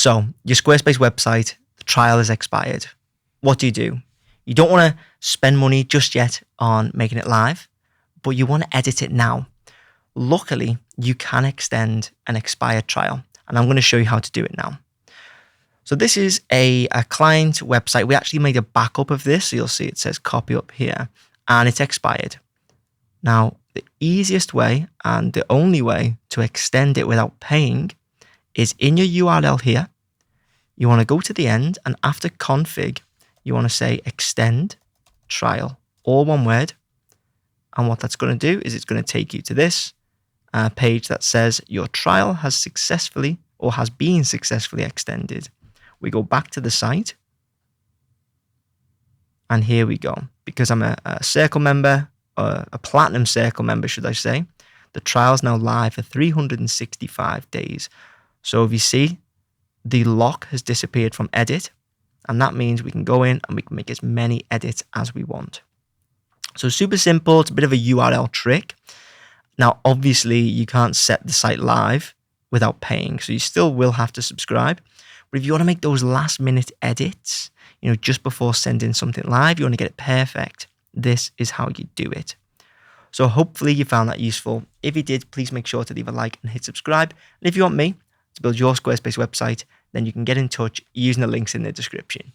So your Squarespace website, the trial is expired. What do? You don't want to spend money just yet on making it live, but you want to edit it now. Luckily, you can extend an expired trial, and I'm going to show you how to do it now. So this is a client website. We actually made a backup of this. So you'll see it says copy up here, and it's expired. Now, the easiest way and the only way to extend it without paying is in your URL here. You want to go to the end, and after config, you want to say extend trial, all one word. And what that's going to do is it's going to take you to this page that says your trial has successfully or has been successfully extended. We go back to the site, and here we go. Because I'm a Circle member, a Platinum Circle member, should I say, the trial's now live for 365 days. So if you see, the lock has disappeared from edit, and that means we can go in and we can make as many edits as we want. So super simple. It's a bit of a URL trick. Now, obviously, you can't set the site live without paying, so you still will have to subscribe. But if you want to make those last minute edits, just before sending something live, you want to get it perfect, this is how you do it. So hopefully you found that useful. If you did, please make sure to leave a like and hit subscribe. And if you want me to build your Squarespace website, then you can get in touch using the links in the description.